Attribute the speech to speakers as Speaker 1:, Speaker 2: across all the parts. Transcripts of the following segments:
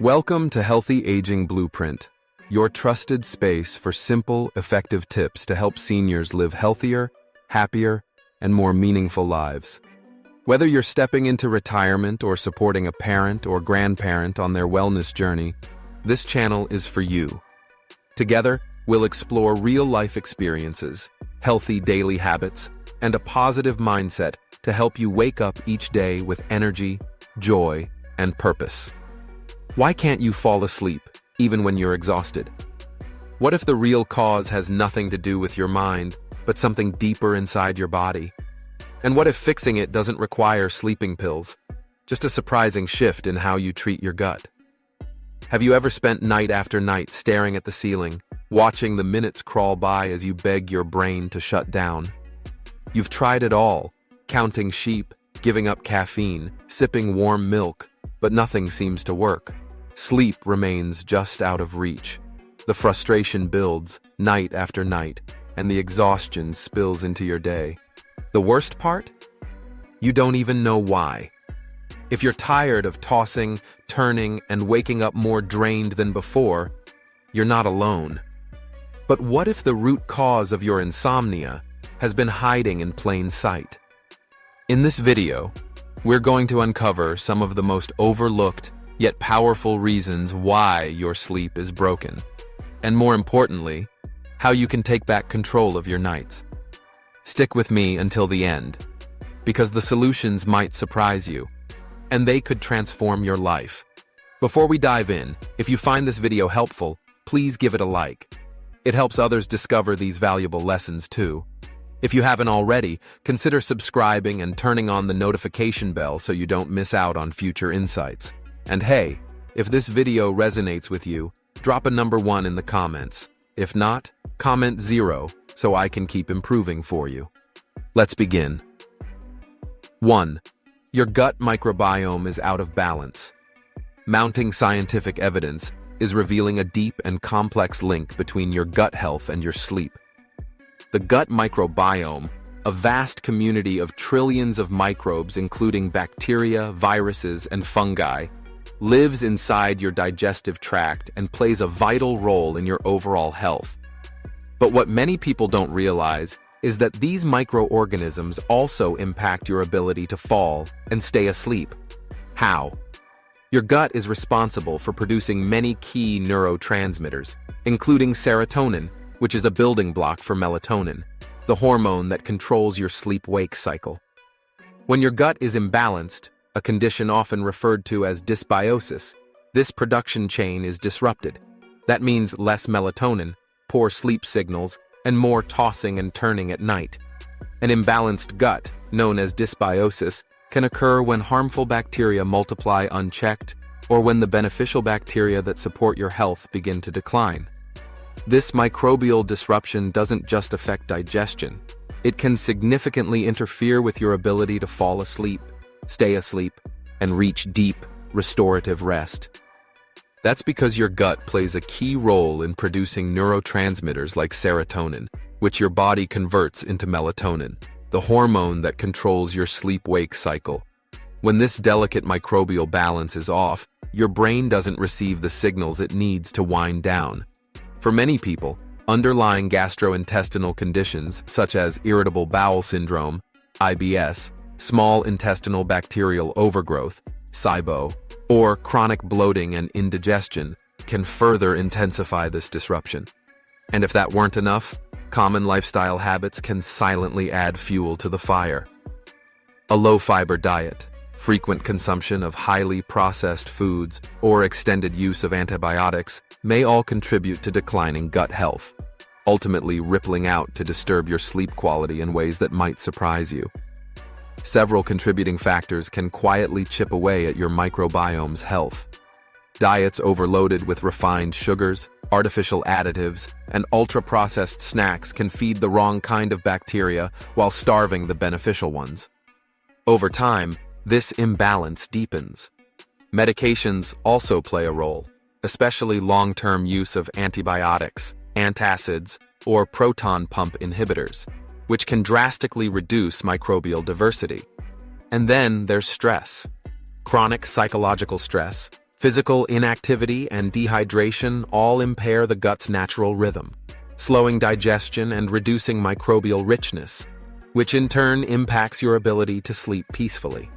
Speaker 1: Welcome to Healthy Aging Blueprint, your trusted space for simple, effective tips to help seniors live healthier, happier, and more meaningful lives. Whether you're stepping into retirement or supporting a parent or grandparent on their wellness journey, this channel is for you. Together, we'll explore real-life experiences, healthy daily habits, and a positive mindset to help you wake up each day with energy, joy, and purpose. Why can't you fall asleep, even when you're exhausted? What if the real cause has nothing to do with your mind, but something deeper inside your body? And what if fixing it doesn't require sleeping pills, just a surprising shift in how you treat your gut? Have you ever spent night after night staring at the ceiling, watching the minutes crawl by as you beg your brain to shut down? You've tried it all, counting sheep, giving up caffeine, sipping warm milk, but nothing seems to work. Sleep remains just out of reach. The frustration builds night after night, and the exhaustion spills into your day. The worst part? You don't even know why. If you're tired of tossing, turning, and waking up more drained than before, you're not alone. But what if the root cause of your insomnia has been hiding in plain sight? In this video, we're going to uncover some of the most overlooked yet powerful reasons why your sleep is broken, and more importantly, how you can take back control of your nights. Stick with me until the end, because the solutions might surprise you, and they could transform your life. Before we dive in, if you find this video helpful, please give it a like. It helps others discover these valuable lessons too. If you haven't already, consider subscribing and turning on the notification bell so you don't miss out on future insights. And hey, if this video resonates with you, drop a number 1 in the comments. If not, comment 0 so I can keep improving for you. Let's begin. 1. Your gut microbiome is out of balance. Mounting scientific evidence is revealing a deep and complex link between your gut health and your sleep. The gut microbiome, a vast community of trillions of microbes including bacteria, viruses, and fungi, lives inside your digestive tract and plays a vital role in your overall health. But what many people don't realize is that these microorganisms also impact your ability to fall and stay asleep. How? Your gut is responsible for producing many key neurotransmitters, including serotonin, which is a building block for melatonin, the hormone that controls your sleep-wake cycle. When your gut is imbalanced, a condition often referred to as dysbiosis, this production chain is disrupted. That means less melatonin, poor sleep signals, and more tossing and turning at night. An imbalanced gut, known as dysbiosis, can occur when harmful bacteria multiply unchecked or when the beneficial bacteria that support your health begin to decline. This microbial disruption doesn't just affect digestion. It can significantly interfere with your ability to fall asleep, stay asleep, and reach deep, restorative rest. That's because your gut plays a key role in producing neurotransmitters like serotonin, which your body converts into melatonin, the hormone that controls your sleep-wake cycle. When this delicate microbial balance is off, your brain doesn't receive the signals it needs to wind down. For many people, underlying gastrointestinal conditions such as irritable bowel syndrome, IBS, small intestinal bacterial overgrowth, SIBO, or chronic bloating and indigestion can further intensify this disruption. And if that weren't enough, common lifestyle habits can silently add fuel to the fire. A low-fiber diet, frequent consumption of highly processed foods, or extended use of antibiotics may all contribute to declining gut health, ultimately rippling out to disturb your sleep quality in ways that might surprise you. Several contributing factors can quietly chip away at your microbiome's health. Diets overloaded with refined sugars, artificial additives, and ultra-processed snacks can feed the wrong kind of bacteria while starving the beneficial ones. Over time, this imbalance deepens. Medications also play a role, especially long-term use of antibiotics, antacids, or proton pump inhibitors, which can drastically reduce microbial diversity. And then there's stress. Chronic psychological stress, Physical inactivity and dehydration all impair the gut's natural rhythm, slowing digestion and reducing microbial richness, which in turn impacts your ability to sleep peacefully.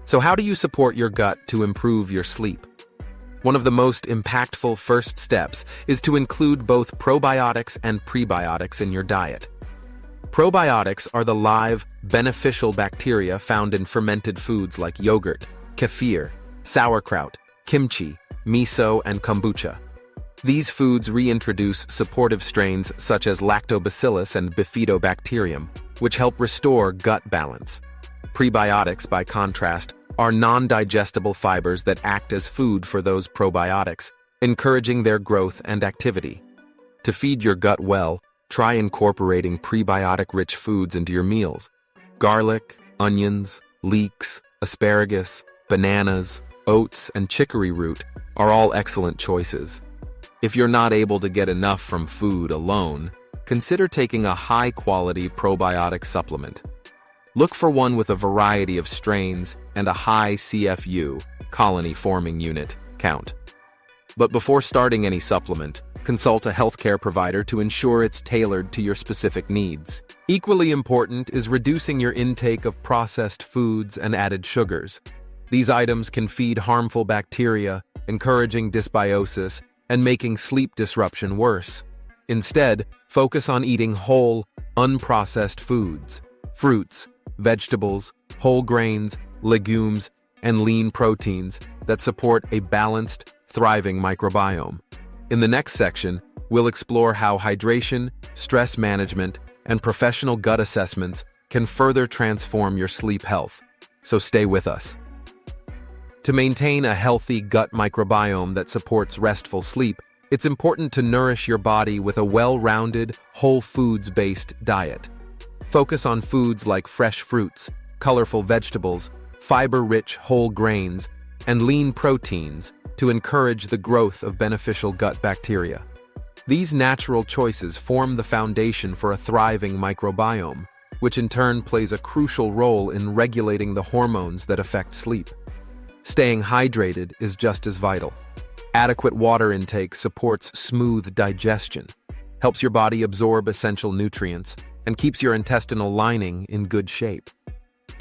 Speaker 1: So how do you support your gut to improve your sleep? One of the most impactful first steps is to include both probiotics and prebiotics in your diet. Probiotics are the live, beneficial bacteria found in fermented foods like yogurt, kefir, sauerkraut, kimchi, miso, and kombucha. These foods reintroduce supportive strains such as lactobacillus and bifidobacterium, which help restore gut balance. Prebiotics, by contrast, are non-digestible fibers that act as food for those probiotics, encouraging their growth and activity. To feed your gut well, try incorporating prebiotic-rich foods into your meals. Garlic, onions, leeks, asparagus, bananas, oats, and chicory root are all excellent choices. If you're not able to get enough from food alone, consider taking a high-quality probiotic supplement. Look for one with a variety of strains and a high CFU, colony-forming unit, count. But before starting any supplement, consult a healthcare provider to ensure it's tailored to your specific needs. Equally important is reducing your intake of processed foods and added sugars. These items can feed harmful bacteria, encouraging dysbiosis and making sleep disruption worse. Instead, focus on eating whole, unprocessed foods, fruits, vegetables, whole grains, legumes, and lean proteins that support a balanced, thriving microbiome. In the next section, we'll explore how hydration, stress management, and professional gut assessments can further transform your sleep health. So stay with us. To maintain a healthy gut microbiome that supports restful sleep, it's important to nourish your body with a well-rounded, whole foods-based diet. Focus on foods like fresh fruits, colorful vegetables, fiber-rich whole grains, and lean proteins to encourage the growth of beneficial gut bacteria. These natural choices form the foundation for a thriving microbiome, which in turn plays a crucial role in regulating the hormones that affect sleep. Staying hydrated is just as vital. Adequate water intake supports smooth digestion, helps your body absorb essential nutrients, and keeps your intestinal lining in good shape.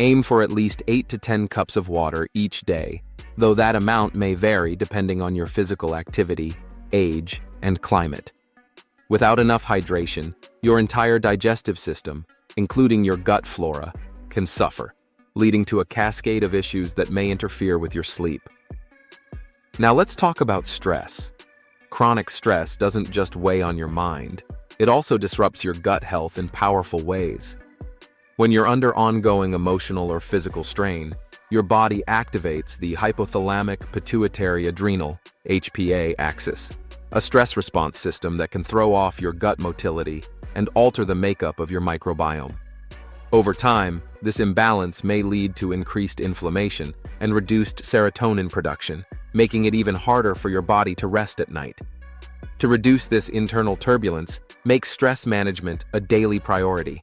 Speaker 1: Aim for at least 8 to 10 cups of water each day, though that amount may vary depending on your physical activity, age, and climate. Without enough hydration, your entire digestive system, including your gut flora, can suffer, leading to a cascade of issues that may interfere with your sleep. Now let's talk about stress. Chronic stress doesn't just weigh on your mind, it also disrupts your gut health in powerful ways. When you're under ongoing emotional or physical strain, your body activates the hypothalamic pituitary adrenal (HPA) axis, a stress response system that can throw off your gut motility and alter the makeup of your microbiome. Over time, this imbalance may lead to increased inflammation and reduced serotonin production, making it even harder for your body to rest at night. To reduce this internal turbulence, make stress management a daily priority.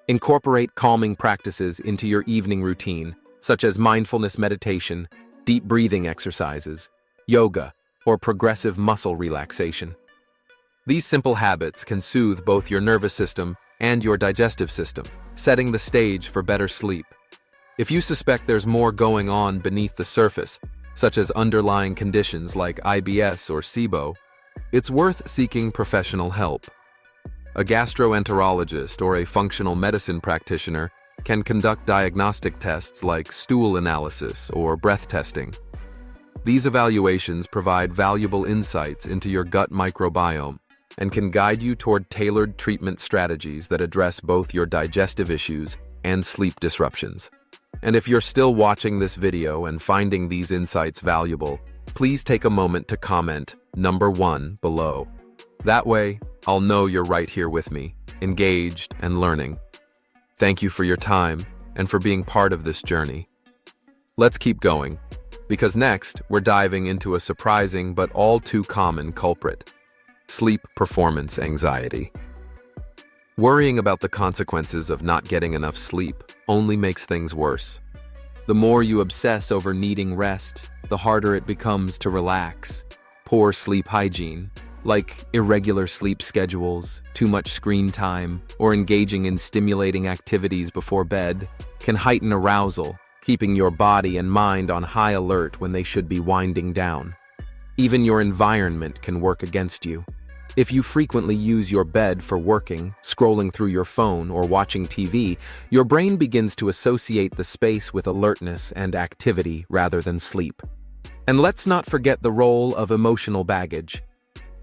Speaker 1: Incorporate calming practices into your evening routine, such as mindfulness meditation, deep breathing exercises, yoga, or progressive muscle relaxation. These simple habits can soothe both your nervous system and your digestive system, setting the stage for better sleep. If you suspect there's more going on beneath the surface, such as underlying conditions like IBS or SIBO, it's worth seeking professional help. A gastroenterologist or a functional medicine practitioner can conduct diagnostic tests like stool analysis or breath testing. These evaluations provide valuable insights into your gut microbiome and can guide you toward tailored treatment strategies that address both your digestive issues and sleep disruptions. And if you're still watching this video and finding these insights valuable, please take a moment to comment number 1 below. That way, I'll know you're right here with me, engaged and learning. Thank you for your time and for being part of this journey. Let's keep going, because next we're diving into a surprising but all too common culprit: sleep performance anxiety. Worrying about the consequences of not getting enough sleep only makes things worse. The more you obsess over needing rest, the harder it becomes to relax. Poor sleep hygiene, like irregular sleep schedules, too much screen time, or engaging in stimulating activities before bed, can heighten arousal, keeping your body and mind on high alert when they should be winding down. Even your environment can work against you. If you frequently use your bed for working, scrolling through your phone, or watching TV, your brain begins to associate the space with alertness and activity rather than sleep. And let's not forget the role of emotional baggage.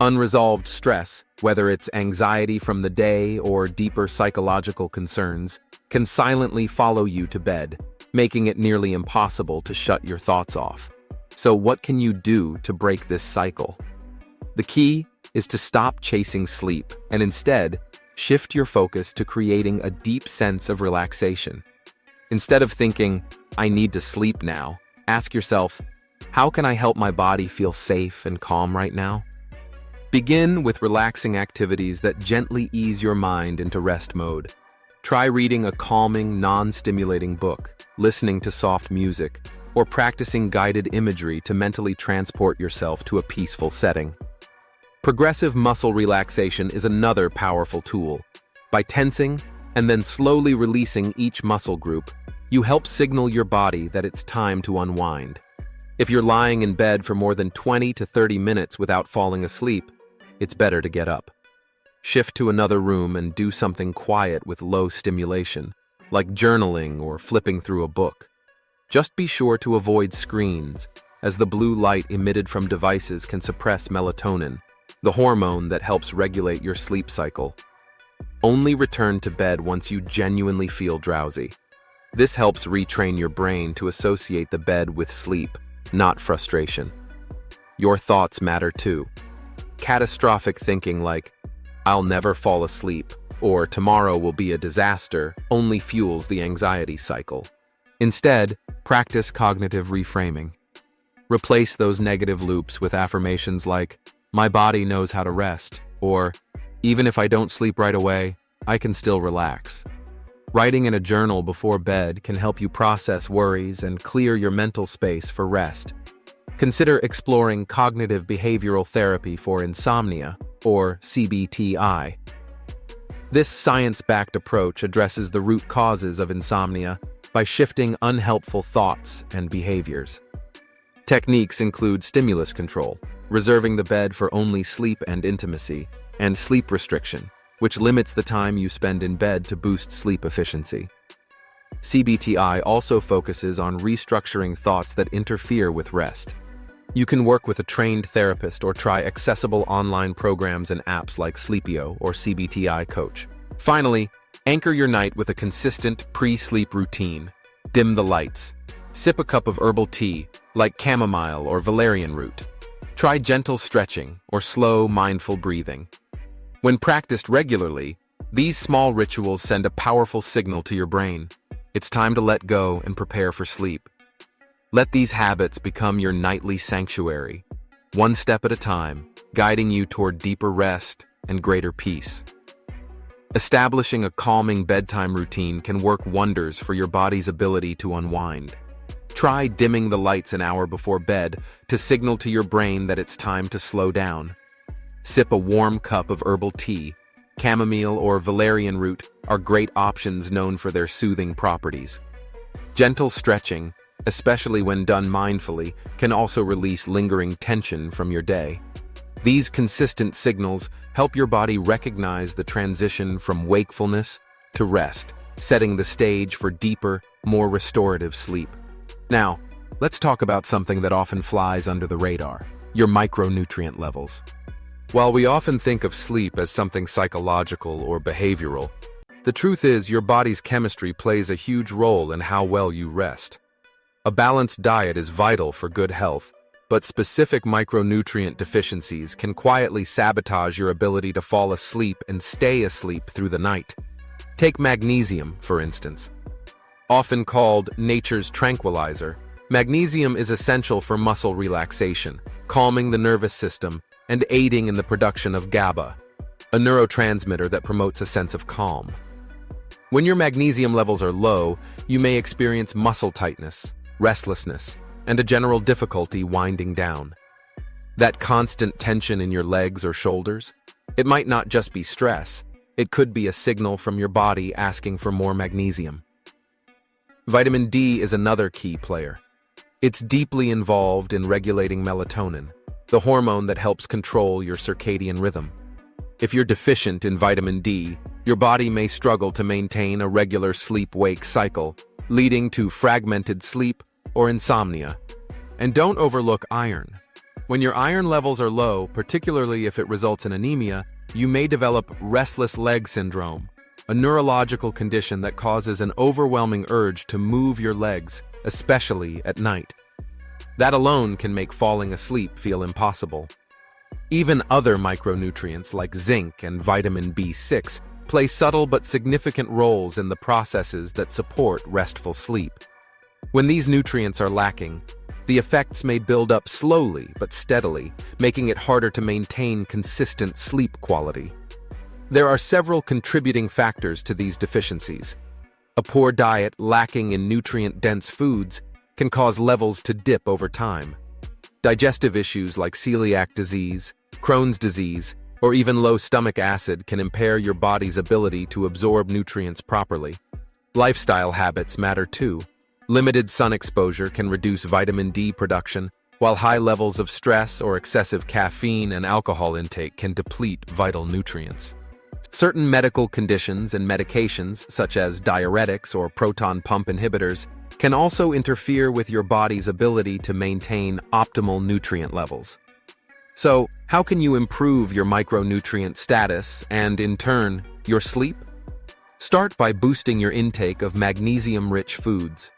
Speaker 1: Unresolved stress, whether it's anxiety from the day or deeper psychological concerns, can silently follow you to bed, making it nearly impossible to shut your thoughts off. So what can you do to break this cycle? The key is to stop chasing sleep and instead shift your focus to creating a deep sense of relaxation. Instead of thinking, "I need to sleep now," ask yourself, "How can I help my body feel safe and calm right now?" Begin with relaxing activities that gently ease your mind into rest mode. Try reading a calming, non-stimulating book, listening to soft music, or practicing guided imagery to mentally transport yourself to a peaceful setting. Progressive muscle relaxation is another powerful tool. By tensing and then slowly releasing each muscle group, you help signal your body that it's time to unwind. If you're lying in bed for more than 20 to 30 minutes without falling asleep, it's better to get up. Shift to another room and do something quiet with low stimulation, like journaling or flipping through a book. Just be sure to avoid screens, as the blue light emitted from devices can suppress melatonin, the hormone that helps regulate your sleep cycle. Only return to bed once you genuinely feel drowsy. This helps retrain your brain to associate the bed with sleep, not frustration. Your thoughts matter too. Catastrophic thinking like, "I'll never fall asleep," or "tomorrow will be a disaster," only fuels the anxiety cycle. Instead, practice cognitive reframing. Replace those negative loops with affirmations like, "My body knows how to rest," or "Even if I don't sleep right away, I can still relax." Writing in a journal before bed can help you process worries and clear your mental space for rest. Consider exploring cognitive behavioral therapy for insomnia, or CBTI. This science-backed approach addresses the root causes of insomnia by shifting unhelpful thoughts and behaviors. Techniques include stimulus control, reserving the bed for only sleep and intimacy, and sleep restriction, which limits the time you spend in bed to boost sleep efficiency. CBTI also focuses on restructuring thoughts that interfere with rest. You can work with a trained therapist or try accessible online programs and apps like Sleepio or CBTI Coach. Finally, anchor your night with a consistent pre-sleep routine. Dim the lights. Sip a cup of herbal tea, like chamomile or valerian root. Try gentle stretching or slow, mindful breathing. When practiced regularly, these small rituals send a powerful signal to your brain. It's time to let go and prepare for sleep. Let these habits become your nightly sanctuary, one step at a time, guiding you toward deeper rest and greater peace. Establishing a calming bedtime routine can work wonders for your body's ability to unwind. Try dimming the lights an hour before bed to signal to your brain that it's time to slow down. Sip a warm cup of herbal tea. Chamomile or valerian root are great options known for their soothing properties. Gentle stretching, especially when done mindfully, can also release lingering tension from your day. These consistent signals help your body recognize the transition from wakefulness to rest, setting the stage for deeper, more restorative sleep. Now, let's talk about something that often flies under the radar: your micronutrient levels. While we often think of sleep as something psychological or behavioral, the truth is your body's chemistry plays a huge role in how well you rest. A balanced diet is vital for good health, but specific micronutrient deficiencies can quietly sabotage your ability to fall asleep and stay asleep through the night. Take magnesium, for instance. Often called nature's tranquilizer, magnesium is essential for muscle relaxation, calming the nervous system, and aiding in the production of GABA, a neurotransmitter that promotes a sense of calm. When your magnesium levels are low, you may experience muscle tightness, restlessness, and a general difficulty winding down. That constant tension in your legs or shoulders? It might not just be stress. It could be a signal from your body asking for more magnesium. Vitamin D is another key player. It's deeply involved in regulating melatonin, the hormone that helps control your circadian rhythm. If you're deficient in vitamin D, your body may struggle to maintain a regular sleep-wake cycle, leading to fragmented sleep or insomnia. And don't overlook iron. When your iron levels are low, particularly if it results in anemia, you may develop restless leg syndrome, a neurological condition that causes an overwhelming urge to move your legs, especially at night. That alone can make falling asleep feel impossible. Even other micronutrients like zinc and vitamin B6 play subtle but significant roles in the processes that support restful sleep. When these nutrients are lacking, the effects may build up slowly but steadily, making it harder to maintain consistent sleep quality. There are several contributing factors to these deficiencies. A poor diet lacking in nutrient-dense foods can cause levels to dip over time. Digestive issues like celiac disease, Crohn's disease, or even low stomach acid can impair your body's ability to absorb nutrients properly. Lifestyle habits matter too. Limited sun exposure can reduce vitamin D production, while high levels of stress or excessive caffeine and alcohol intake can deplete vital nutrients. Certain medical conditions and medications, such as diuretics or proton pump inhibitors, can also interfere with your body's ability to maintain optimal nutrient levels. So, how can you improve your micronutrient status and, in turn, your sleep? Start by boosting your intake of magnesium-rich foods.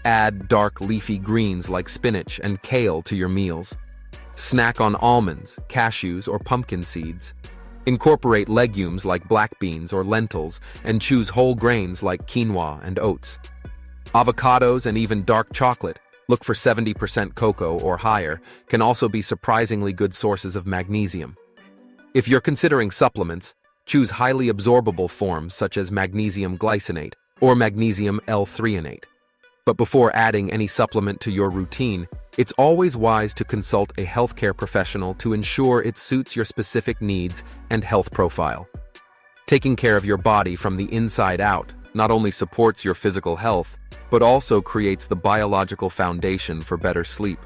Speaker 1: Add dark leafy greens like spinach and kale to your meals. Snack on almonds, cashews, or pumpkin seeds. Incorporate legumes like black beans or lentils and choose whole grains like quinoa and oats. Avocados and even dark chocolate, look for 70% cocoa or higher, can also be surprisingly good sources of magnesium. If you're considering supplements, choose highly absorbable forms such as magnesium glycinate or magnesium L-threonate. But before adding any supplement to your routine, it's always wise to consult a healthcare professional to ensure it suits your specific needs and health profile. Taking care of your body from the inside out not only supports your physical health, but also creates the biological foundation for better sleep,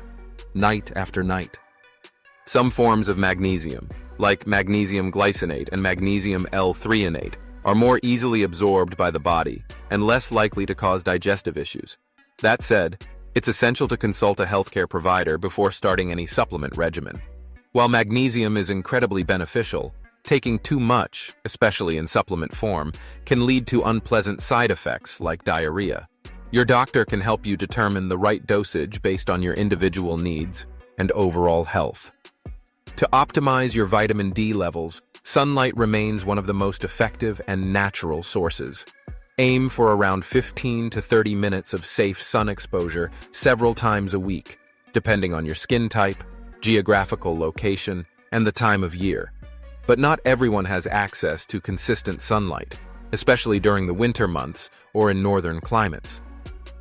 Speaker 1: night after night. Some forms of magnesium, like magnesium glycinate and magnesium L-threonate, are more easily absorbed by the body and less likely to cause digestive issues. That said, it's essential to consult a healthcare provider before starting any supplement regimen. While magnesium is incredibly beneficial, taking too much, especially in supplement form, can lead to unpleasant side effects like diarrhea. Your doctor can help you determine the right dosage based on your individual needs and overall health. To optimize your vitamin D levels, sunlight remains one of the most effective and natural sources. Aim for around 15 to 30 minutes of safe sun exposure several times a week, depending on your skin type, geographical location, and the time of year. But not everyone has access to consistent sunlight, especially during the winter months or in northern climates.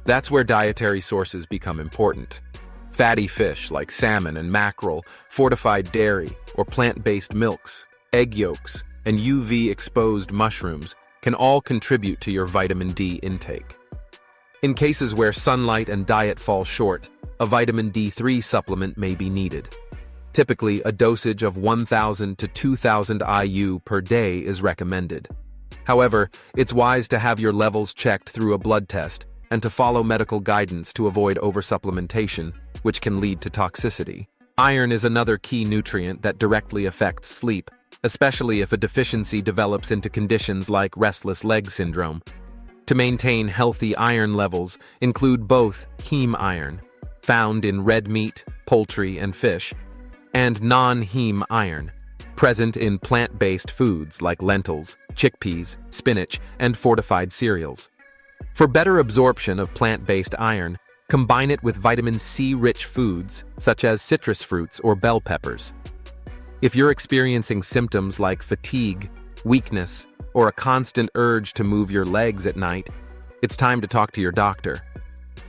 Speaker 1: That's where dietary sources become important. Fatty fish like salmon and mackerel, fortified dairy, or plant-based milks, egg yolks, and UV-exposed mushrooms can all contribute to your vitamin D intake. In cases where sunlight and diet fall short, a vitamin D3 supplement may be needed. Typically, a dosage of 1,000 to 2,000 IU per day is recommended. However, it's wise to have your levels checked through a blood test and to follow medical guidance to avoid oversupplementation, which can lead to toxicity. Iron is another key nutrient that directly affects sleep, especially if a deficiency develops into conditions like restless leg syndrome. To maintain healthy iron levels, include both heme iron, found in red meat, poultry, and fish, and non-heme iron, present in plant-based foods like lentils, chickpeas, spinach, and fortified cereals. For better absorption of plant-based iron, combine it with vitamin C-rich foods such as citrus fruits or bell peppers. If you're experiencing symptoms like fatigue, weakness, or a constant urge to move your legs at night, it's time to talk to your doctor.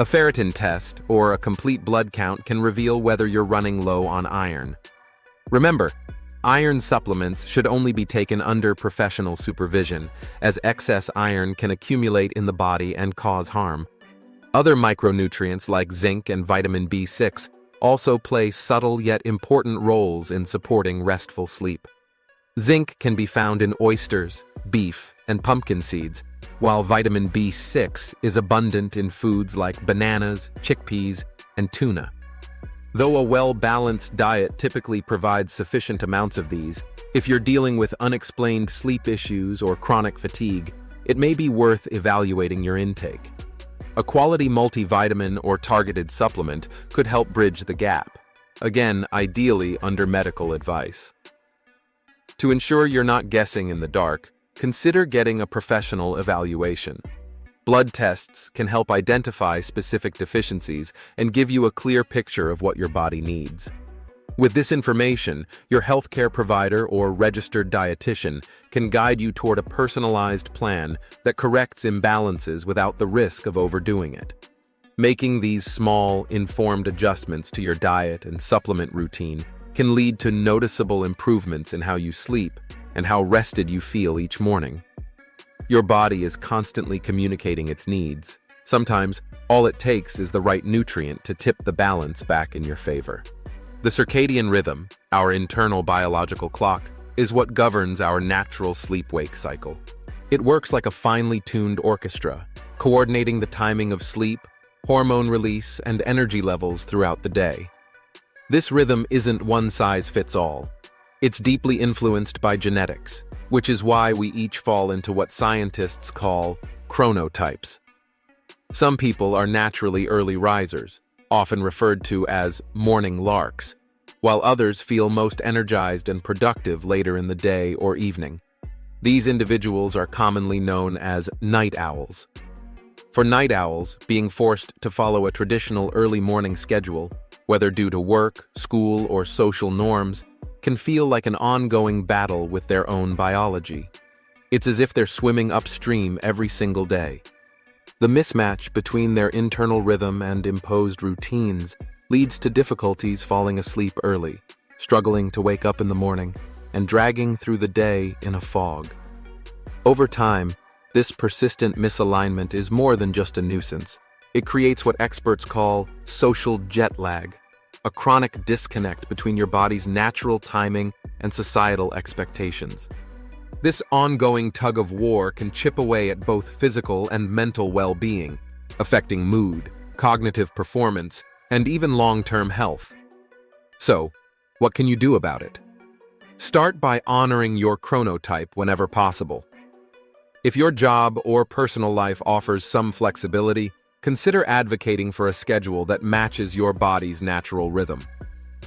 Speaker 1: A ferritin test or a complete blood count can reveal whether you're running low on iron. Remember, iron supplements should only be taken under professional supervision, as excess iron can accumulate in the body and cause harm. Other micronutrients like zinc and vitamin B6 also play subtle yet important roles in supporting restful sleep. Zinc can be found in oysters, beef, and pumpkin seeds, while vitamin B6 is abundant in foods like bananas, chickpeas, and tuna. Though a well-balanced diet typically provides sufficient amounts of these, if you're dealing with unexplained sleep issues or chronic fatigue, it may be worth evaluating your intake. A quality multivitamin or targeted supplement could help bridge the gap, again, ideally under medical advice. To ensure you're not guessing in the dark, consider getting a professional evaluation. Blood tests can help identify specific deficiencies and give you a clear picture of what your body needs. With this information, your healthcare provider or registered dietitian can guide you toward a personalized plan that corrects imbalances without the risk of overdoing it. Making these small, informed adjustments to your diet and supplement routine can lead to noticeable improvements in how you sleep and how rested you feel each morning. Your body is constantly communicating its needs. Sometimes, all it takes is the right nutrient to tip the balance back in your favor. The circadian rhythm, our internal biological clock, is what governs our natural sleep-wake cycle. It works like a finely tuned orchestra, coordinating the timing of sleep, hormone release, and energy levels throughout the day. This rhythm isn't one-size-fits-all. It's deeply influenced by genetics, which is why we each fall into what scientists call chronotypes. Some people are naturally early risers, often referred to as morning larks, while others feel most energized and productive later in the day or evening. These individuals are commonly known as night owls. For night owls, being forced to follow a traditional early morning schedule, whether due to work, school, or social norms, can feel like an ongoing battle with their own biology. It's as if they're swimming upstream every single day. The mismatch between their internal rhythm and imposed routines leads to difficulties falling asleep early, struggling to wake up in the morning, and dragging through the day in a fog. Over time, this persistent misalignment is more than just a nuisance. It creates what experts call social jet lag, a chronic disconnect between your body's natural timing and societal expectations. This ongoing tug of war can chip away at both physical and mental well-being, affecting mood, cognitive performance, and even long-term health. So, what can you do about it? Start by honoring your chronotype whenever possible. If your job or personal life offers some flexibility, consider advocating for a schedule that matches your body's natural rhythm.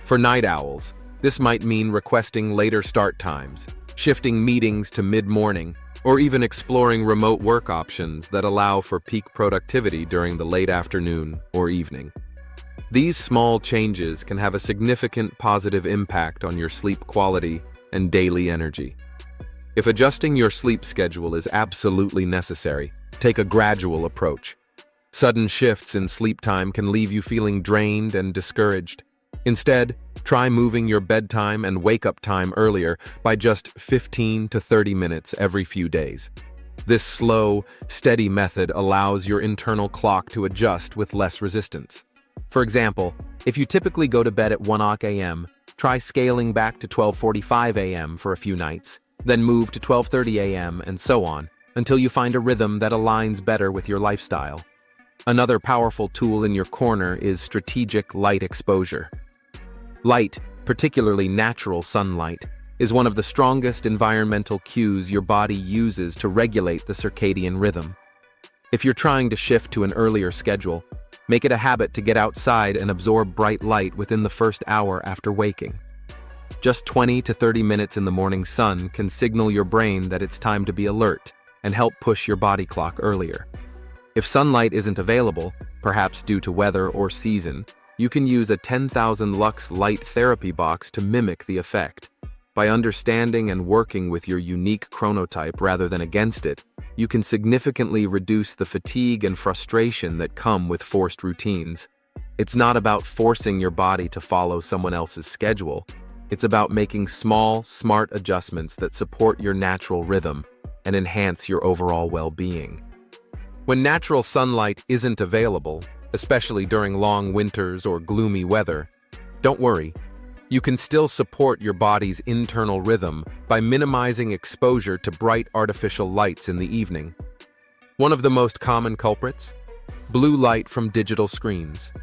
Speaker 1: For night owls, this might mean requesting later start times, shifting meetings to mid-morning, or even exploring remote work options that allow for peak productivity during the late afternoon or evening. These small changes can have a significant positive impact on your sleep quality and daily energy. If adjusting your sleep schedule is absolutely necessary, take a gradual approach. Sudden shifts in sleep time can leave you feeling drained and discouraged. Instead, try moving your bedtime and wake-up time earlier by just 15 to 30 minutes every few days. This slow, steady method allows your internal clock to adjust with less resistance. For example, if you typically go to bed at 1 a.m., try scaling back to 12:45 a.m. for a few nights, then move to 12:30 a.m. and so on, until you find a rhythm that aligns better with your lifestyle. Another powerful tool in your corner is strategic light exposure. Light, particularly natural sunlight, is one of the strongest environmental cues your body uses to regulate the circadian rhythm. If you're trying to shift to an earlier schedule, make it a habit to get outside and absorb bright light within the first hour after waking. Just 20 to 30 minutes in the morning sun can signal your brain that it's time to be alert and help push your body clock earlier. If sunlight isn't available, perhaps due to weather or season, you can use a 10,000 lux light therapy box to mimic the effect. By understanding and working with your unique chronotype rather than against it, you can significantly reduce the fatigue and frustration that come with forced routines. It's not about forcing your body to follow someone else's schedule. It's about making small, smart adjustments that support your natural rhythm and enhance your overall well-being. When natural sunlight isn't available, especially during long winters or gloomy weather, don't worry. You can still support your body's internal rhythm by minimizing exposure to bright artificial lights in the evening. One of the most common culprits? Blue light from digital screens.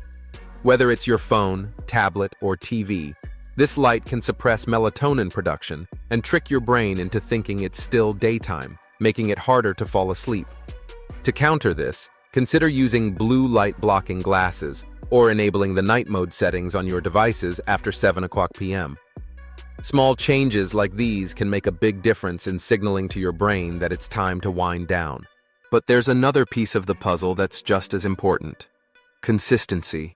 Speaker 1: Whether it's your phone, tablet, or TV, this light can suppress melatonin production and trick your brain into thinking it's still daytime, making it harder to fall asleep. To counter this, consider using blue light blocking glasses or enabling the night mode settings on your devices after 7 o'clock p.m. Small changes like these can make a big difference in signaling to your brain that it's time to wind down. But there's another piece of the puzzle that's just as important: consistency.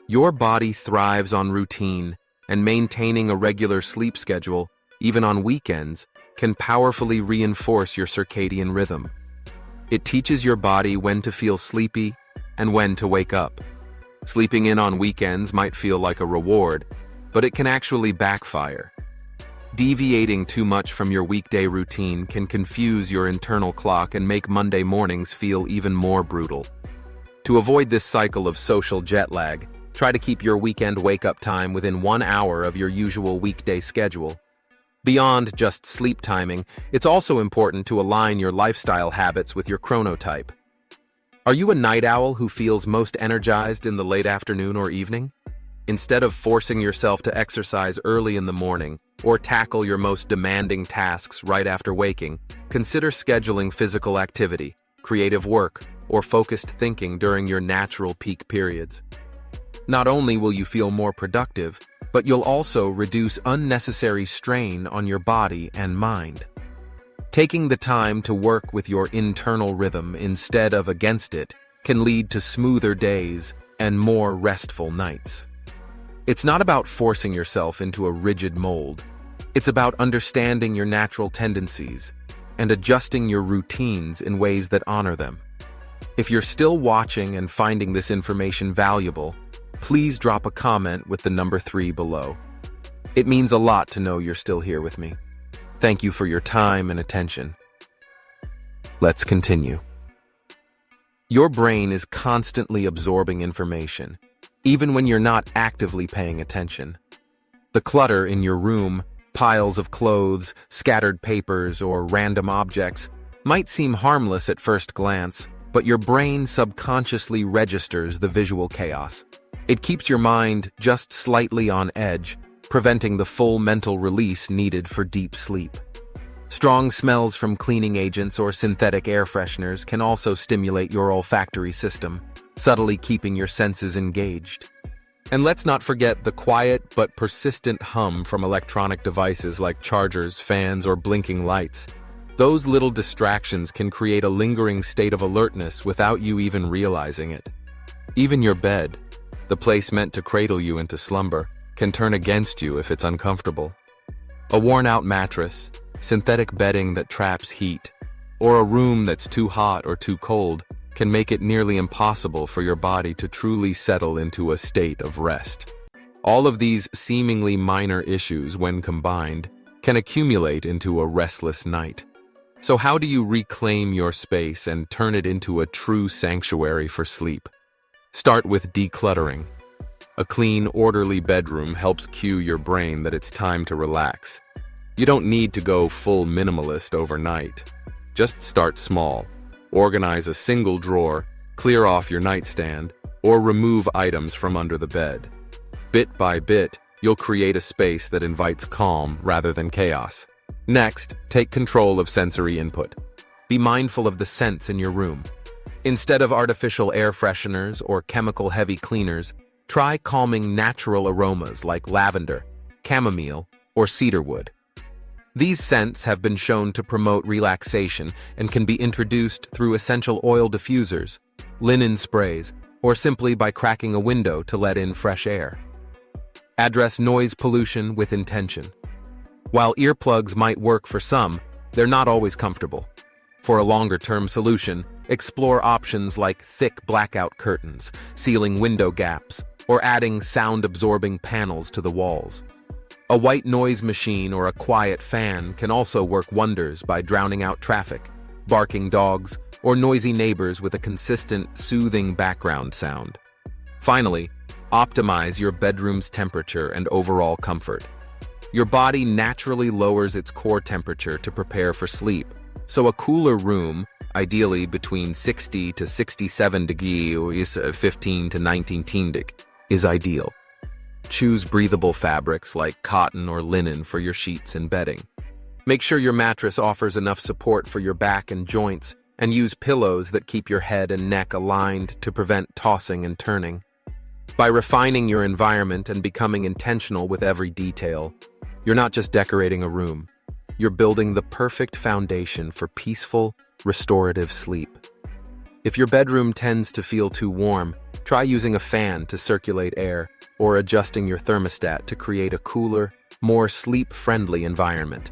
Speaker 1: Your body thrives on routine, and maintaining a regular sleep schedule, even on weekends, can powerfully reinforce your circadian rhythm. It teaches your body when to feel sleepy and when to wake up. Sleeping in on weekends might feel like a reward, but it can actually backfire. Deviating too much from your weekday routine can confuse your internal clock and make Monday mornings feel even more brutal. To avoid this cycle of social jet lag, try to keep your weekend wake-up time within 1 hour of your usual weekday schedule. Beyond just sleep timing, it's also important to align your lifestyle habits with your chronotype. Are you a night owl who feels most energized in the late afternoon or evening? Instead of forcing yourself to exercise early in the morning or tackle your most demanding tasks right after waking, consider scheduling physical activity, creative work, or focused thinking during your natural peak periods. Not only will you feel more productive, but you'll also reduce unnecessary strain on your body and mind. Taking the time to work with your internal rhythm instead of against it can lead to smoother days and more restful nights. It's not about forcing yourself into a rigid mold. It's about understanding your natural tendencies and adjusting your routines in ways that honor them. If you're still watching and finding this information valuable, please drop a comment with the number 3 below. It means a lot to know you're still here with me. Thank you for your time and attention. Let's continue. Your brain is constantly absorbing information, even when you're not actively paying attention. The clutter in your room, piles of clothes, scattered papers, or random objects might seem harmless at first glance, but your brain subconsciously registers the visual chaos. It keeps your mind just slightly on edge, preventing the full mental release needed for deep sleep. Strong smells from cleaning agents or synthetic air fresheners can also stimulate your olfactory system, subtly keeping your senses engaged. And let's not forget the quiet but persistent hum from electronic devices like chargers, fans, or blinking lights. Those little distractions can create a lingering state of alertness without you even realizing it. Even your bed, the place meant to cradle you into slumber, can turn against you if it's uncomfortable. A worn-out mattress, synthetic bedding that traps heat, or a room that's too hot or too cold can make it nearly impossible for your body to truly settle into a state of rest. All of these seemingly minor issues, when combined, can accumulate into a restless night. So how do you reclaim your space and turn it into a true sanctuary for sleep? Start with decluttering. A clean, orderly bedroom helps cue your brain that it's time to relax. You don't need to go full minimalist overnight. Just start small. Organize a single drawer, clear off your nightstand, or remove items from under the bed. Bit by bit, you'll create a space that invites calm rather than chaos. Next, take control of sensory input. Be mindful of the scents in your room. Instead of artificial air fresheners or chemical-heavy cleaners, try calming natural aromas like lavender, chamomile, or cedarwood. These scents have been shown to promote relaxation and can be introduced through essential oil diffusers, linen sprays, or simply by cracking a window to let in fresh air. Address noise pollution with intention. While earplugs might work for some, they're not always comfortable. For a longer-term solution, explore options like thick blackout curtains, sealing window gaps, or adding sound-absorbing panels to the walls. A white noise machine or a quiet fan can also work wonders by drowning out traffic, barking dogs, or noisy neighbors with a consistent, soothing background sound. Finally, optimize your bedroom's temperature and overall comfort. Your body naturally lowers its core temperature to prepare for sleep, so a cooler room, ideally between 60 to 67 degrees, 15 to 19 degrees, is ideal. Choose breathable fabrics like cotton or linen for your sheets and bedding. Make sure your mattress offers enough support for your back and joints, and use pillows that keep your head and neck aligned to prevent tossing and turning. By refining your environment and becoming intentional with every detail, you're not just decorating a room, you're building the perfect foundation for peaceful, restorative sleep. If your bedroom tends to feel too warm, try using a fan to circulate air or adjusting your thermostat to create a cooler, more sleep-friendly environment.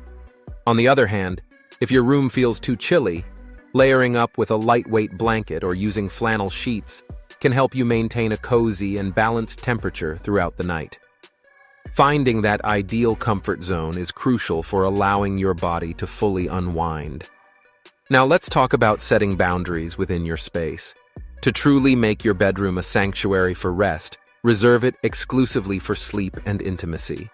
Speaker 1: On the other hand, if your room feels too chilly, layering up with a lightweight blanket or using flannel sheets can help you maintain a cozy and balanced temperature throughout the night. Finding that ideal comfort zone is crucial for allowing your body to fully unwind. Now let's talk about setting boundaries within your space. To truly make your bedroom a sanctuary for rest, reserve it exclusively for sleep and intimacy.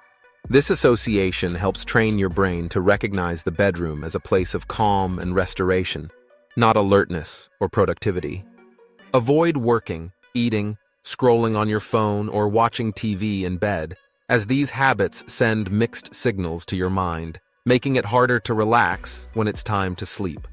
Speaker 1: This association helps train your brain to recognize the bedroom as a place of calm and restoration, not alertness or productivity. Avoid working, eating, scrolling on your phone, or watching TV in bed, as these habits send mixed signals to your mind, making it harder to relax when it's time to sleep.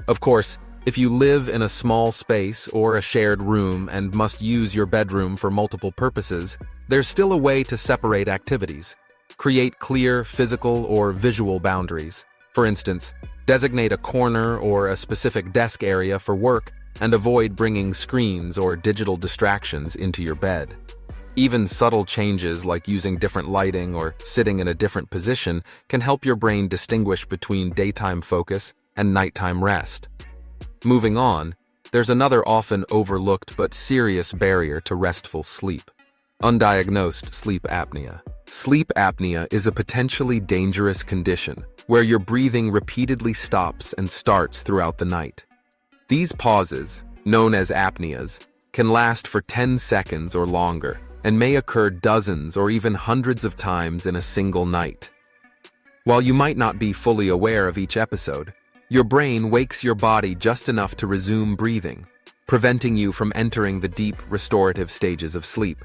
Speaker 1: Of course, if you live in a small space or a shared room and must use your bedroom for multiple purposes, there's still a way to separate activities. Create clear physical or visual boundaries. For instance, designate a corner or a specific desk area for work and avoid bringing screens or digital distractions into your bed. Even subtle changes like using different lighting or sitting in a different position can help your brain distinguish between daytime focus and nighttime rest. Moving on, there's another often overlooked but serious barrier to restful sleep: undiagnosed sleep apnea. Sleep apnea is a potentially dangerous condition where your breathing repeatedly stops and starts throughout the night. These pauses, known as apneas, can last for 10 seconds or longer and may occur dozens or even hundreds of times in a single night. While you might not be fully aware of each episode, your brain wakes your body just enough to resume breathing, preventing you from entering the deep, restorative stages of sleep.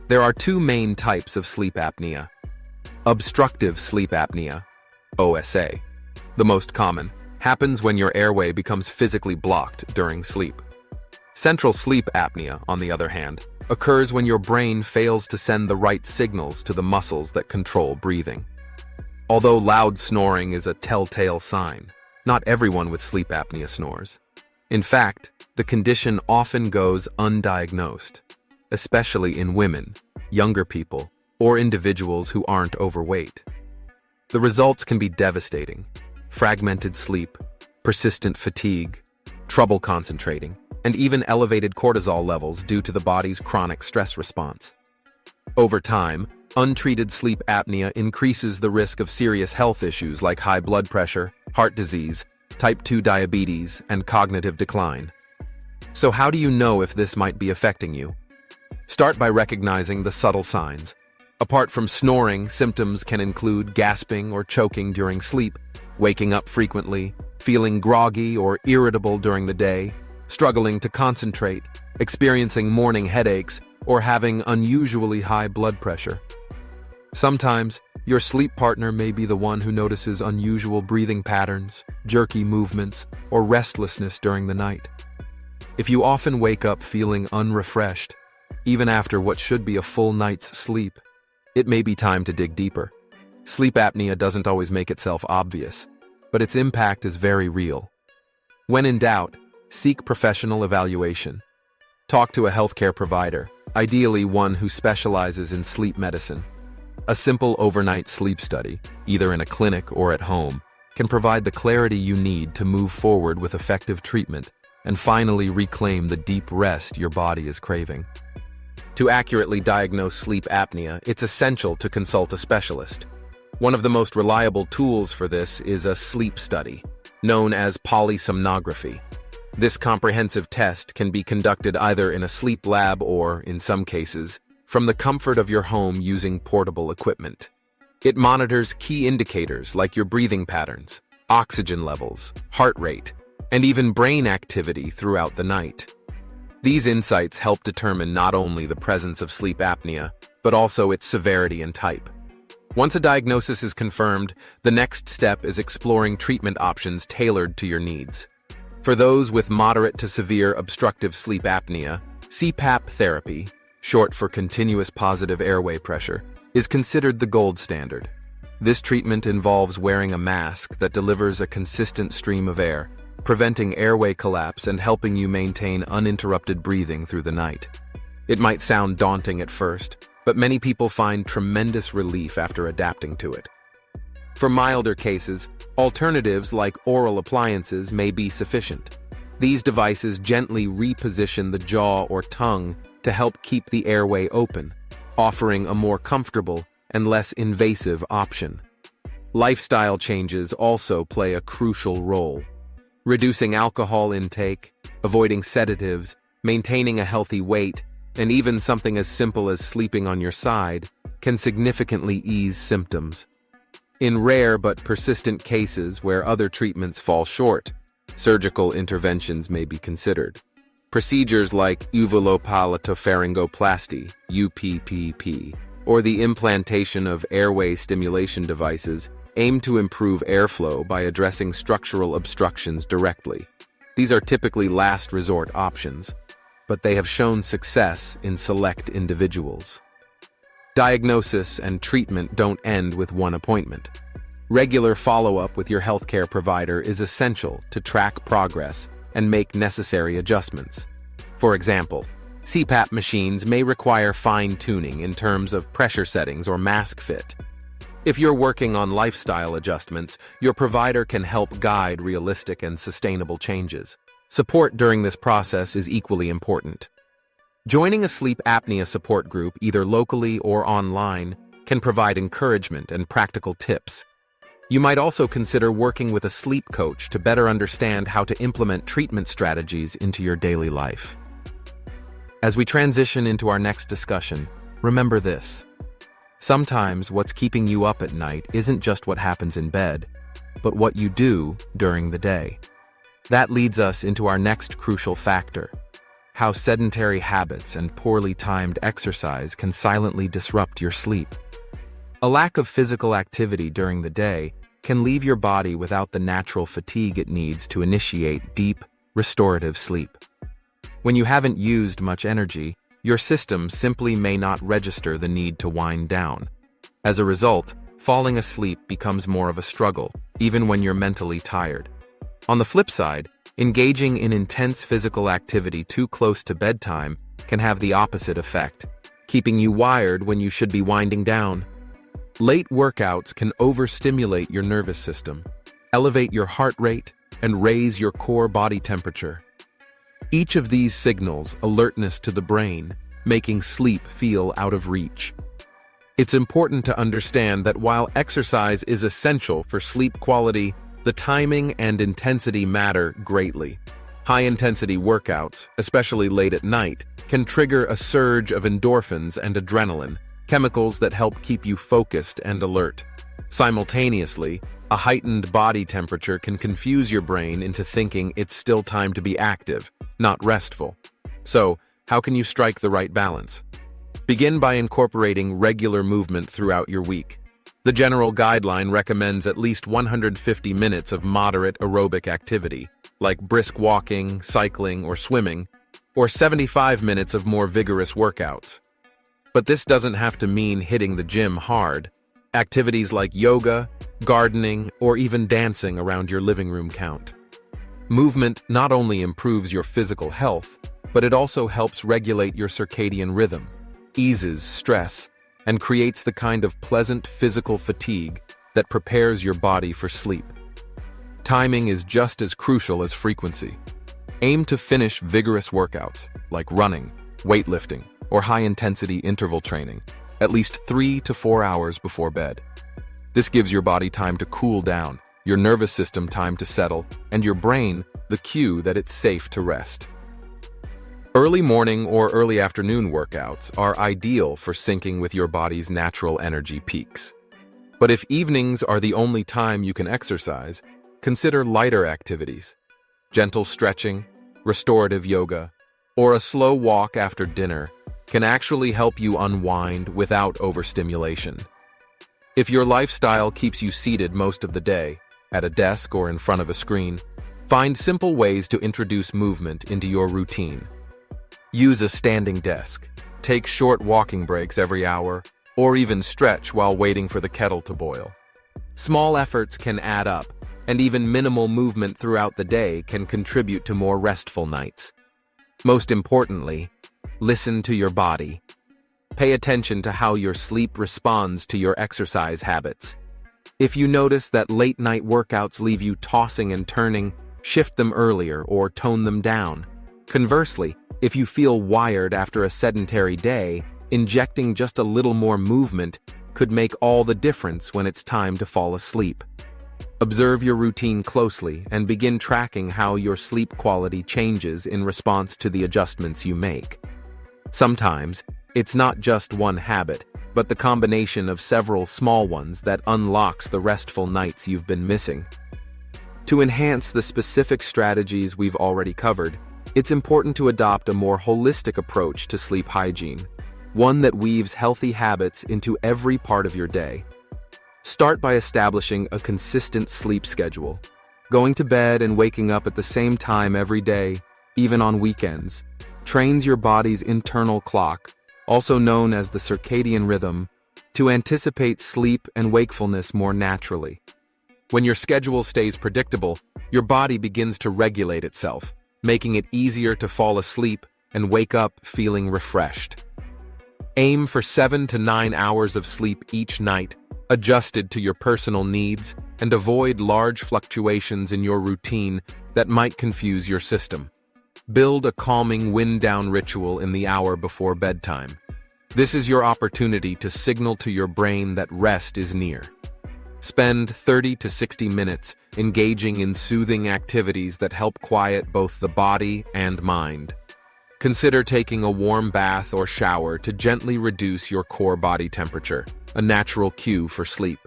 Speaker 1: There are two main types of sleep apnea. Obstructive sleep apnea, OSA, the most common, happens when your airway becomes physically blocked during sleep. Central sleep apnea, on the other hand, occurs when your brain fails to send the right signals to the muscles that control breathing. Although loud snoring is a telltale sign, not everyone with sleep apnea snores. In fact, the condition often goes undiagnosed, especially in women, younger people, or individuals who aren't overweight. The results can be devastating: fragmented sleep, persistent fatigue, trouble concentrating, and even elevated cortisol levels due to the body's chronic stress response. Over time, untreated sleep apnea increases the risk of serious health issues like high blood pressure, heart disease, type 2 diabetes, and cognitive decline. So how do you know if this might be affecting you? Start by recognizing the subtle signs. Apart from snoring, symptoms can include gasping or choking during sleep, waking up frequently, feeling groggy or irritable during the day, struggling to concentrate, experiencing morning headaches, or having unusually high blood pressure. Sometimes, your sleep partner may be the one who notices unusual breathing patterns, jerky movements, or restlessness during the night. If you often wake up feeling unrefreshed, even after what should be a full night's sleep, it may be time to dig deeper. Sleep apnea doesn't always make itself obvious, but its impact is very real. When in doubt, seek professional evaluation. Talk to a healthcare provider, ideally one who specializes in sleep medicine. A simple overnight sleep study, either in a clinic or at home, can provide the clarity you need to move forward with effective treatment and finally reclaim the deep rest your body is craving. To accurately diagnose sleep apnea, it's essential to consult a specialist. One of the most reliable tools for this is a sleep study, known as polysomnography. This comprehensive test can be conducted either in a sleep lab or, in some cases, from the comfort of your home using portable equipment. It monitors key indicators like your breathing patterns, oxygen levels, heart rate, and even brain activity throughout the night. These insights help determine not only the presence of sleep apnea, but also its severity and type. Once a diagnosis is confirmed, the next step is exploring treatment options tailored to your needs. For those with moderate to severe obstructive sleep apnea, CPAP therapy, short for continuous positive airway pressure, is considered the gold standard. This treatment involves wearing a mask that delivers a consistent stream of air, preventing airway collapse and helping you maintain uninterrupted breathing through the night. It might sound daunting at first, but many people find tremendous relief after adapting to it. For milder cases, alternatives like oral appliances may be sufficient. These devices gently reposition the jaw or tongue to help keep the airway open, offering a more comfortable and less invasive option. Lifestyle changes also play a crucial role. Reducing alcohol intake, avoiding sedatives, maintaining a healthy weight, and even something as simple as sleeping on your side can significantly ease symptoms. In rare but persistent cases where other treatments fall short, surgical interventions may be considered. Procedures like uvulopalatopharyngoplasty, UPPP, or the implantation of airway stimulation devices aim to improve airflow by addressing structural obstructions directly. These are typically last resort options, but they have shown success in select individuals. Diagnosis and treatment don't end with one appointment. Regular follow-up with your healthcare provider is essential to track progress and make necessary adjustments. For example, CPAP machines may require fine-tuning in terms of pressure settings or mask fit. If you're working on lifestyle adjustments, your provider can help guide realistic and sustainable changes. Support during this process is equally important. Joining a sleep apnea support group, either locally or online, can provide encouragement and practical tips. You might also consider working with a sleep coach to better understand how to implement treatment strategies into your daily life. As we transition into our next discussion, remember this. Sometimes what's keeping you up at night isn't just what happens in bed, but what you do during the day. That leads us into our next crucial factor: how sedentary habits and poorly timed exercise can silently disrupt your sleep. A lack of physical activity during the day can leave your body without the natural fatigue it needs to initiate deep, restorative sleep. When you haven't used much energy, your system simply may not register the need to wind down. As a result, falling asleep becomes more of a struggle, even when you're mentally tired. On the flip side, engaging in intense physical activity too close to bedtime can have the opposite effect, keeping you wired when you should be winding down. Late workouts can overstimulate your nervous system, elevate your heart rate, and raise your core body temperature. Each of these signals alertness to the brain, making sleep feel out of reach. It's important to understand that while exercise is essential for sleep quality, the timing and intensity matter greatly. High-intensity workouts, especially late at night, can trigger a surge of endorphins and adrenaline, chemicals that help keep you focused and alert. Simultaneously, a heightened body temperature can confuse your brain into thinking it's still time to be active, not restful. So, how can you strike the right balance? Begin by incorporating regular movement throughout your week. The general guideline recommends at least 150 minutes of moderate aerobic activity, like brisk walking, cycling, or swimming, or 75 minutes of more vigorous workouts. But this doesn't have to mean hitting the gym hard. Activities like yoga, gardening, or even dancing around your living room count. Movement not only improves your physical health, but it also helps regulate your circadian rhythm, eases stress, and creates the kind of pleasant physical fatigue that prepares your body for sleep. Timing is just as crucial as frequency. Aim to finish vigorous workouts, like running, weightlifting, or high-intensity interval training, at least 3 to 4 hours before bed. This gives your body time to cool down, your nervous system time to settle, and your brain the cue that it's safe to rest. Early morning or early afternoon workouts are ideal for syncing with your body's natural energy peaks. But if evenings are the only time you can exercise, consider lighter activities. Gentle stretching, restorative yoga, or a slow walk after dinner can actually help you unwind without overstimulation. If your lifestyle keeps you seated most of the day, at a desk or in front of a screen, find simple ways to introduce movement into your routine. Use a standing desk, take short walking breaks every hour, or even stretch while waiting for the kettle to boil. Small efforts can add up, and even minimal movement throughout the day can contribute to more restful nights. Most importantly, listen to your body. Pay attention to how your sleep responds to your exercise habits. If you notice that late-night workouts leave you tossing and turning, shift them earlier or tone them down. Conversely, if you feel wired after a sedentary day, injecting just a little more movement could make all the difference when it's time to fall asleep. Observe your routine closely and begin tracking how your sleep quality changes in response to the adjustments you make. Sometimes, it's not just one habit, but the combination of several small ones that unlocks the restful nights you've been missing. To enhance the specific strategies we've already covered, it's important to adopt a more holistic approach to sleep hygiene, one that weaves healthy habits into every part of your day. Start by establishing a consistent sleep schedule. Going to bed and waking up at the same time every day, even on weekends, trains your body's internal clock, also known as the circadian rhythm, to anticipate sleep and wakefulness more naturally. When your schedule stays predictable, your body begins to regulate itself, making it easier to fall asleep and wake up feeling refreshed. Aim for 7 to 9 hours of sleep each night, adjusted to your personal needs, and avoid large fluctuations in your routine that might confuse your system. Build a calming wind-down ritual in the hour before bedtime. This is your opportunity to signal to your brain that rest is near. Spend 30 to 60 minutes engaging in soothing activities that help quiet both the body and mind. Consider taking a warm bath or shower to gently reduce your core body temperature, a natural cue for sleep.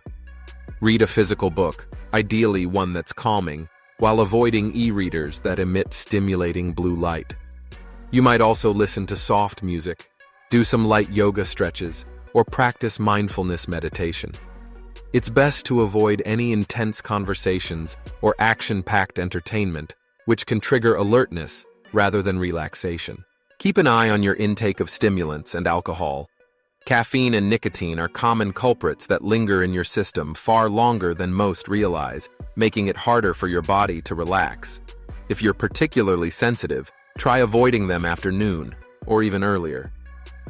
Speaker 1: Read a physical book, ideally one that's calming, while avoiding e-readers that emit stimulating blue light. You might also listen to soft music, do some light yoga stretches, or practice mindfulness meditation. It's best to avoid any intense conversations or action-packed entertainment, which can trigger alertness rather than relaxation. Keep an eye on your intake of stimulants and alcohol. Caffeine and nicotine are common culprits that linger in your system far longer than most realize, making it harder for your body to relax. If you're particularly sensitive, try avoiding them after noon or even earlier.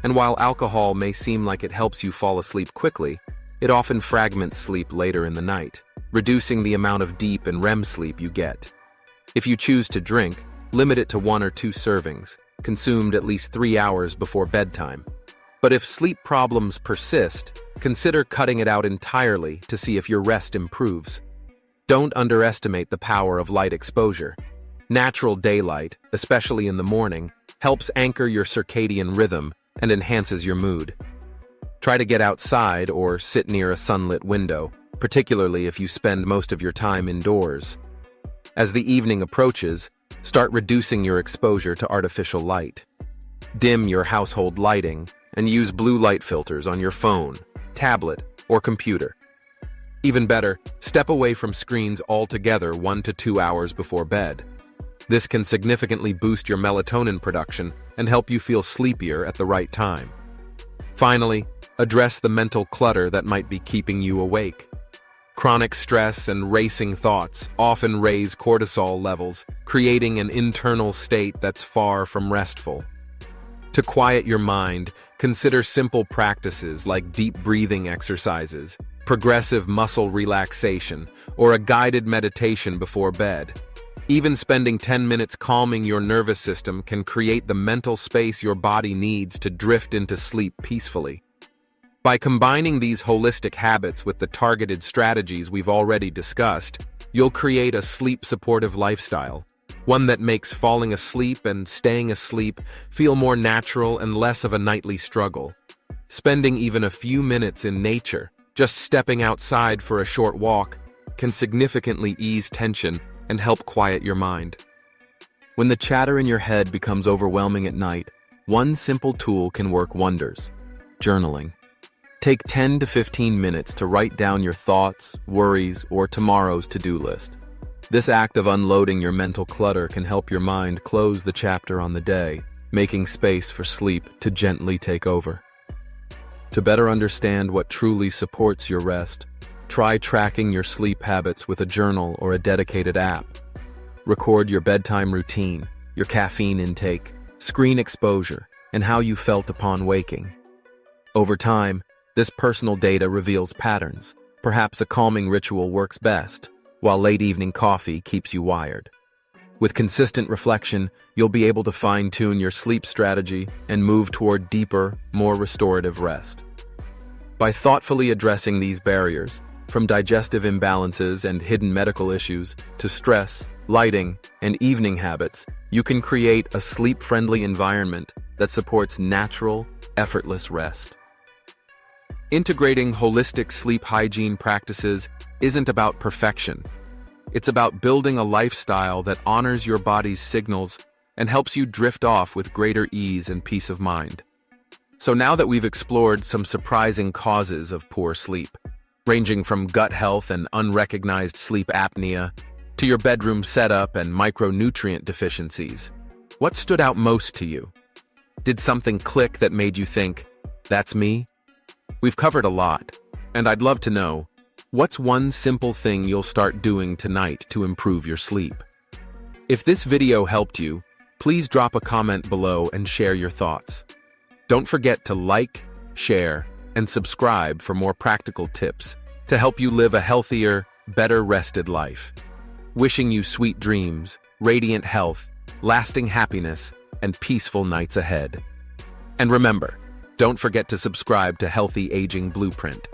Speaker 1: And while alcohol may seem like it helps you fall asleep quickly, it often fragments sleep later in the night, reducing the amount of deep and REM sleep you get. If you choose to drink, limit it to 1 or 2 servings, consumed at least 3 hours before bedtime. But if sleep problems persist, consider cutting it out entirely to see if your rest improves. Don't underestimate the power of light exposure. Natural daylight, especially in the morning, helps anchor your circadian rhythm and enhances your mood. Try to get outside or sit near a sunlit window, particularly if you spend most of your time indoors. As the evening approaches, start reducing your exposure to artificial light. Dim your household lighting and use blue light filters on your phone, tablet, or computer. Even better, step away from screens altogether 1 to 2 hours before bed. This can significantly boost your melatonin production and help you feel sleepier at the right time. Finally, address the mental clutter that might be keeping you awake. Chronic stress and racing thoughts often raise cortisol levels, creating an internal state that's far from restful. To quiet your mind, consider simple practices like deep breathing exercises, progressive muscle relaxation, or a guided meditation before bed. Even spending 10 minutes calming your nervous system can create the mental space your body needs to drift into sleep peacefully. By combining these holistic habits with the targeted strategies we've already discussed, you'll create a sleep-supportive lifestyle, one that makes falling asleep and staying asleep feel more natural and less of a nightly struggle. Spending even a few minutes in nature, just stepping outside for a short walk, can significantly ease tension and help quiet your mind. When the chatter in your head becomes overwhelming at night, one simple tool can work wonders: journaling. Take 10 to 15 minutes to write down your thoughts, worries, or tomorrow's to-do list. This act of unloading your mental clutter can help your mind close the chapter on the day, making space for sleep to gently take over. To better understand what truly supports your rest, try tracking your sleep habits with a journal or a dedicated app. Record your bedtime routine, your caffeine intake, screen exposure, and how you felt upon waking. Over time, this personal data reveals patterns. Perhaps a calming ritual works best, while late evening coffee keeps you wired. With consistent reflection, you'll be able to fine-tune your sleep strategy and move toward deeper, more restorative rest. By thoughtfully addressing these barriers, from digestive imbalances and hidden medical issues to stress, lighting, and evening habits, you can create a sleep-friendly environment that supports natural, effortless rest. Integrating holistic sleep hygiene practices isn't about perfection. It's about building a lifestyle that honors your body's signals and helps you drift off with greater ease and peace of mind. So now that we've explored some surprising causes of poor sleep, ranging from gut health and unrecognized sleep apnea to your bedroom setup and micronutrient deficiencies, what stood out most to you? Did something click that made you think, "That's me"? We've covered a lot, and I'd love to know, what's one simple thing you'll start doing tonight to improve your sleep? If this video helped you, please drop a comment below and share your thoughts. Don't forget to like, share, and subscribe for more practical tips to help you live a healthier, better rested life. Wishing you sweet dreams, radiant health, lasting happiness, and peaceful nights ahead. And remember, don't forget to subscribe to Healthy Aging Blueprint.